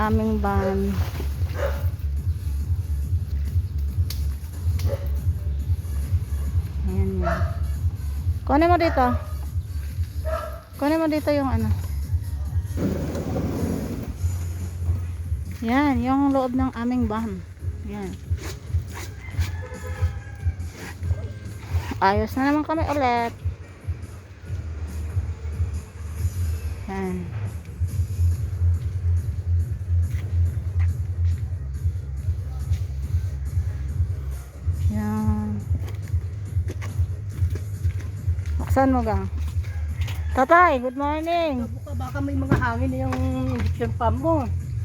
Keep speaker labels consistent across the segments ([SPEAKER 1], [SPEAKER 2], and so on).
[SPEAKER 1] aming van. Ayan yan. Kunin mo dito. Kunin mo dito yung ano. Yan, yung loob ng aming van. Yan. Ayos na naman kami ulit. Yan. Yan. Buksan mo gang. Tatay, good morning.
[SPEAKER 2] Baka may mga hangin na yung injection pump mo.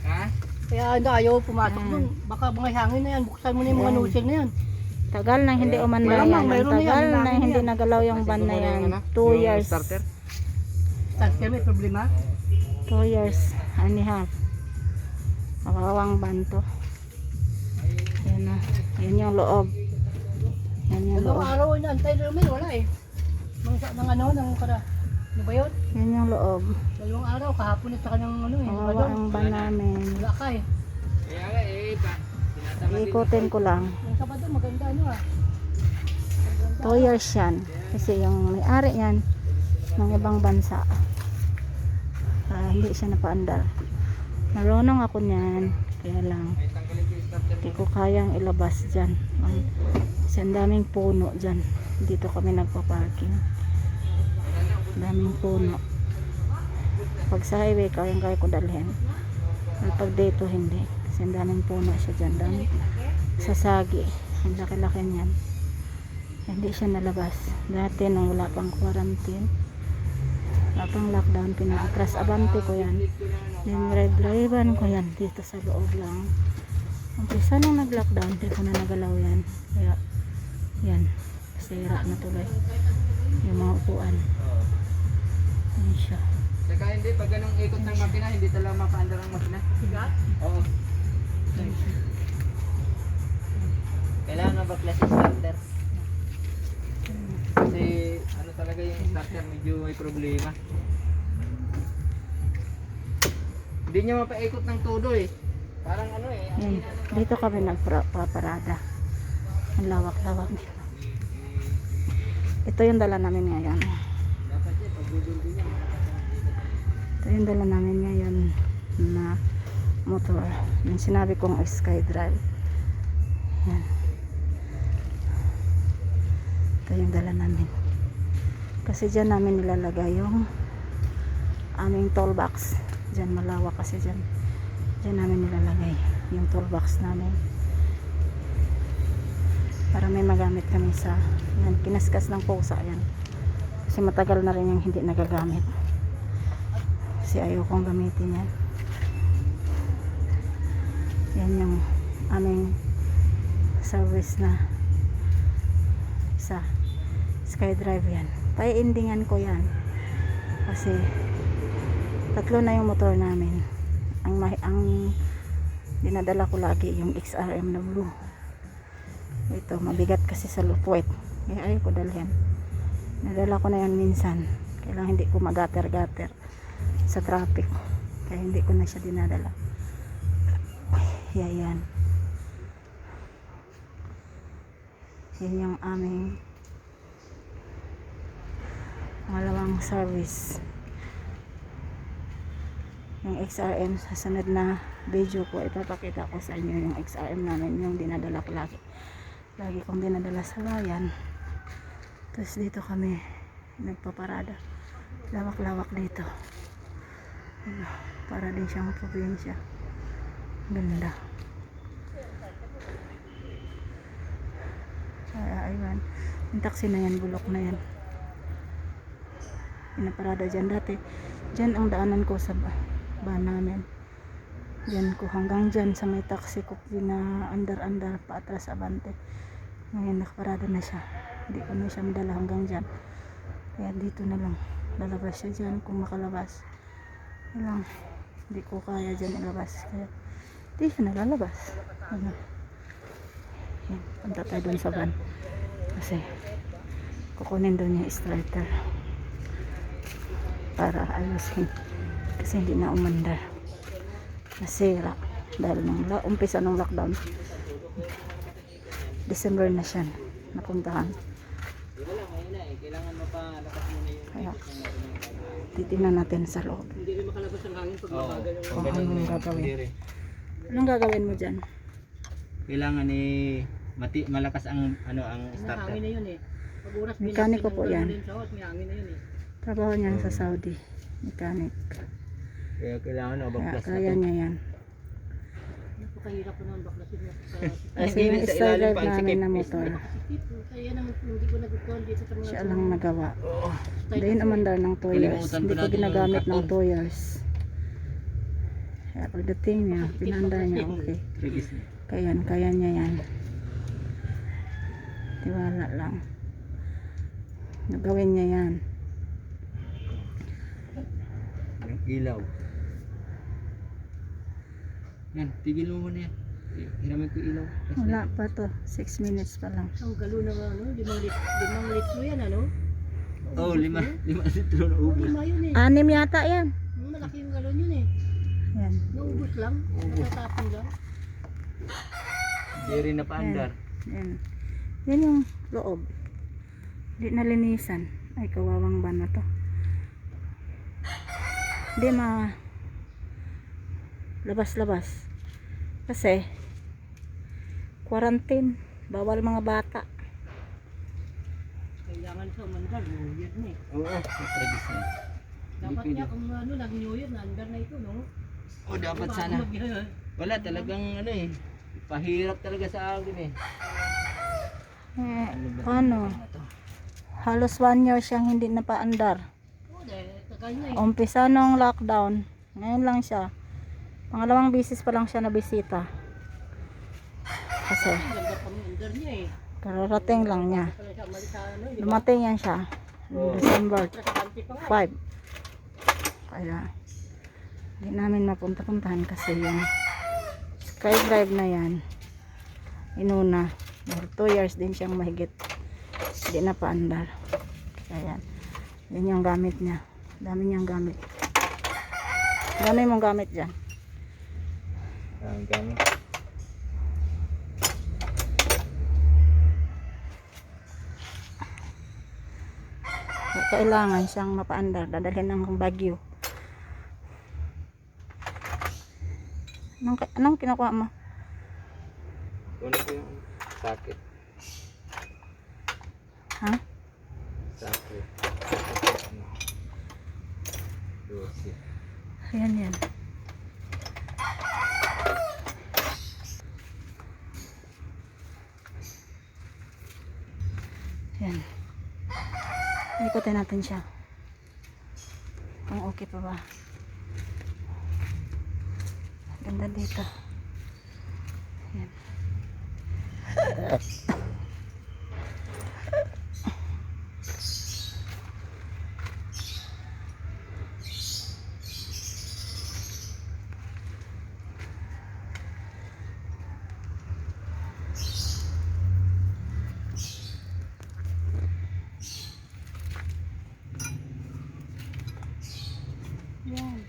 [SPEAKER 3] Ha?
[SPEAKER 2] Kaya ayaw pumasok dun. Baka mga hangin na yan. Buksan mo na yung mga nozzle na yan.
[SPEAKER 1] Tagal na hindi umanda yan. Tagal na hindi nagalaw yung van na yan. 2 years.
[SPEAKER 3] Starter.
[SPEAKER 2] Starter may problema.
[SPEAKER 1] 2 years and a half. Makawang van to. Yan na. Yan yung loob. Yan yung loob.
[SPEAKER 2] Dalawang araw na antay na naman. Wala eh. Ng ano, ng kada. Ano ba yun?
[SPEAKER 1] Yan yung loob.
[SPEAKER 2] Dalawang araw, kahapon at saka ng ano eh.
[SPEAKER 1] Kawawa ang van namin.
[SPEAKER 2] Wala ka eh.
[SPEAKER 3] Kaya nga
[SPEAKER 1] Ikutin ko lang.
[SPEAKER 2] Yung Sabado maganda ano ah.
[SPEAKER 1] 2 years yan. Kasi yung may-ari yan ng ibang bansa. Hindi siya napaandar. Marunong ako niyan. Kaya lang hindi ko kayang ilabas dyan. Kasi ang daming puno dyan. Dito kami nagpa-parking. Daming puno. Pag sa highway kaya ko dalhin. Pag dito hindi. Kasi ang daming puno siya dyan. Daming sasagi. Ang laki-laki niyan. Hindi siya nalabas. Dati nung wala pang quarantine, wala pang lockdown, pinag-press abante ko yan. Then drive-drivean ko yan dito sa loob lang. Umpisa nung nag-lockdown, hindi ko na nagalaw yan. Kaya yan, sira na tuloy yung mga upuan. Yan siya.
[SPEAKER 3] Saka hindi, pag ganong ikot ng makina, hindi talaga makaandar ang makina. Oo. Kailangan ba klase starter? Kasi ano talaga yung starter, medyo may problema. Hindi niya mapaikot ng todo eh. Parang ano eh.
[SPEAKER 1] Yan. Dito kami nagpaparada. Ang lawak-lawak dito. Ito yung dala namin ngayon.
[SPEAKER 3] Dapat eh, pag bibili niya,
[SPEAKER 1] Ito yung dala namin ngayon na motor. Yung sinabi kong SkyDrive. Yan. Ito yung dala namin. Kasi dyan namin nilalagay yung aming toolbox. Dyan malawak kasi dyan. Dyan namin nilalagay yung toolbox namin. Para may magamit kami sa yan, kinaskas ng pusa yan. Kasi matagal na rin yung hindi nagagamit. Kasi ayaw kong gamitin yan. Yan yung aming service na sa SkyDrive yan. Paiindingan ko yan. Kasi 3 na yung motor namin. Ang dinadala ko lagi yung XRM na blue. Ito, mabigat kasi sa lupuwet. Kaya ayaw ko dalhin. Nadala ko na yan minsan. Kailangan hindi ko magater-gater sa traffic. Kaya hindi ko na siya dinadala. Yan. Yan yung aming pangalawang service. Yung XRM sa sunod na video ko ipapakita ko sa inyo yung XRM namin, yung dinadala ko lagi kong dinadala sa bayan. Tapos dito kami nagpaparada, lawak-lawak dito. Para din siyang probinsya, ganda. Ayun, yung taxi na yan, bulok na yan, pinaparada dyan. Dati dyan ang daanan ko sa van namin. Diyan ko hanggang dyan sa may taxi ko pina-andar-andar paatras abante. Ngayon nakaparada na siya. Hindi ko na siya madala hanggang dyan. Kaya dito na lang. Lalabas siya dyan kung makalabas. Lang, hindi ko kaya dyan ilabas. Kaya hindi siya nalalabas. Ano? Yan, punta tayo dun sa van. Kasi kukunin doon yung starter. Para ayusin. Kasi hindi na umandar. nasira dahil nung umpisa ng lockdown. December na siya napuntahan.
[SPEAKER 3] Wala, ngayon na eh. Kailangan mapalakas muna yung
[SPEAKER 1] Kaya
[SPEAKER 3] ikot ng makina.
[SPEAKER 1] titingnan natin sa loob
[SPEAKER 2] Hindi rin makalabas ang hangin pag
[SPEAKER 3] Oo.
[SPEAKER 2] mabagal yung
[SPEAKER 1] kung anong gagawin.
[SPEAKER 3] Hindi rin.
[SPEAKER 1] Anong gagawin mo dyan?
[SPEAKER 3] Kailangan malakas ang ang starter.
[SPEAKER 2] hangin na yun eh. Pag oras
[SPEAKER 1] Mekaniko po yan.
[SPEAKER 2] Sa hot, may hangin na yun eh.
[SPEAKER 1] Trabaho niyan sa Saudi, mechanic.
[SPEAKER 3] Kaya kailangan
[SPEAKER 1] Kaya
[SPEAKER 3] overclass na
[SPEAKER 1] kaya
[SPEAKER 3] to.
[SPEAKER 1] niya yan.
[SPEAKER 2] Napakahirap po naman baklasin mo sa
[SPEAKER 1] Kasi
[SPEAKER 3] Hindi,
[SPEAKER 1] yung
[SPEAKER 3] sa
[SPEAKER 1] style
[SPEAKER 3] ilalim
[SPEAKER 1] drive
[SPEAKER 3] pa ang
[SPEAKER 1] namin
[SPEAKER 3] sikip.
[SPEAKER 1] na motor,
[SPEAKER 2] sikip. Kaya naman hindi ko nagustuhan dito sa mga
[SPEAKER 1] siya lang nagawa.
[SPEAKER 3] Oo.
[SPEAKER 1] Hindi naman dar ng 2 years.
[SPEAKER 3] Kalimutan
[SPEAKER 1] Hindi
[SPEAKER 3] ko
[SPEAKER 1] ko
[SPEAKER 3] natin
[SPEAKER 1] ginagamit
[SPEAKER 3] yung
[SPEAKER 1] ng
[SPEAKER 3] karton.
[SPEAKER 1] 2 years. Kaya pagdating niya, pinandar niya, okay.
[SPEAKER 3] Release na.
[SPEAKER 1] Kaya niya yan. Tiwala lang. Nagawin niya yan.
[SPEAKER 3] Yung ilaw. Yan, tigil mo muna yan. Hiramin ko ilaw.
[SPEAKER 1] Wala pa to. 6 minutes pa lang.
[SPEAKER 2] Ang galo na ano, 5 litro yan ano?
[SPEAKER 3] Oh, 5 litro na ubos.
[SPEAKER 2] 5 yun eh.
[SPEAKER 1] 6 yata yan.
[SPEAKER 2] Malaki yung galon yun eh.
[SPEAKER 1] Yan.
[SPEAKER 2] Naubos lang, natatapon lang.
[SPEAKER 3] Hindi rin napaandar.
[SPEAKER 1] Yan. Yan yung loob. Hindi nalinisan. Ay, kawawang ba na to? Hindi labas-labas. Kasi quarantine. Bawal mga bata.
[SPEAKER 2] Kailangan sa umandar, New Year na eh.
[SPEAKER 3] Oo, release na.
[SPEAKER 2] Dapat niya kung ano, nag-New Year, na-andar na ito, no?
[SPEAKER 3] Oh, dapat sana. Wala talagang pahirap talaga sa akin eh.
[SPEAKER 1] Ano? Halos 1 year siyang hindi napaandar.
[SPEAKER 2] Oo, dahil tagal na eh.
[SPEAKER 1] Umpisa nung lockdown. Ngayon lang siya. Pangalawang bisis pa lang siya nabisita. Kasi
[SPEAKER 2] Ang ganda pa ng andar niya eh.
[SPEAKER 1] kararating lang niya.
[SPEAKER 2] Pala siya umalis sa ano, di ba?
[SPEAKER 1] Dumating yan siya. December
[SPEAKER 2] Trasakante pa nga.
[SPEAKER 1] 5. Kaya hindi namin mapunta-puntahan kasi yung skydrive na yan inuna. 2 years din siyang mahigit. Hindi na paandar. Kaya yan yung gamit niya. Dami niyang gamit. Dami mong gamit dyan.
[SPEAKER 3] Ang gamit.
[SPEAKER 1] Kailangan siyang mapaandar. Dadalhin ng Baguio. Anong kinukuha mo?
[SPEAKER 3] Kunin ko yung socket.
[SPEAKER 1] Ha?
[SPEAKER 3] Socket. Dosi.
[SPEAKER 1] Ayan yan. Yan. Ikutin natin siya. Kung okay pa ba. Ganda dito. Yan. Yan.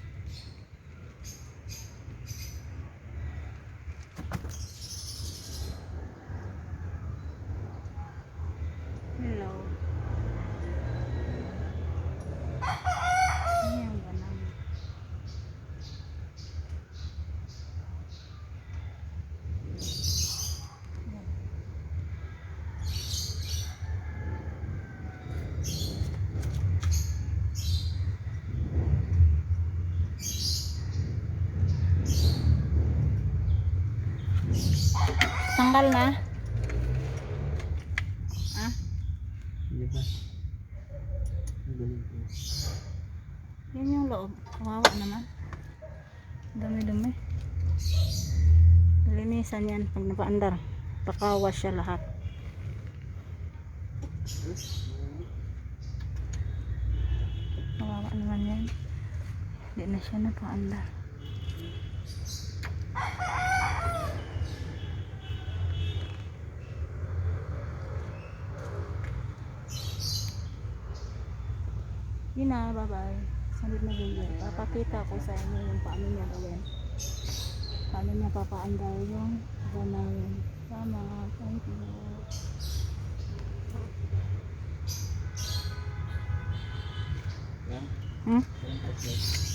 [SPEAKER 1] Hello. Ayan ba naman? Yan. Tanggal na? Ah?
[SPEAKER 3] Di ba? Ang galing ko.
[SPEAKER 1] Yan yung loob. Kawawa naman. Dumi-dumi. Linisan yan pag napaandar. Pakawas siya lahat. Kawawa naman yan. Hindi na siya napaandar. Yun na, bye-bye. Sunod na video. Papakita ko sa inyo yung paano niya gawin. Paano niya papaandar yung iba namin. Tama, thank you.
[SPEAKER 3] Yan.
[SPEAKER 1] Hmm?
[SPEAKER 3] Yan, okay.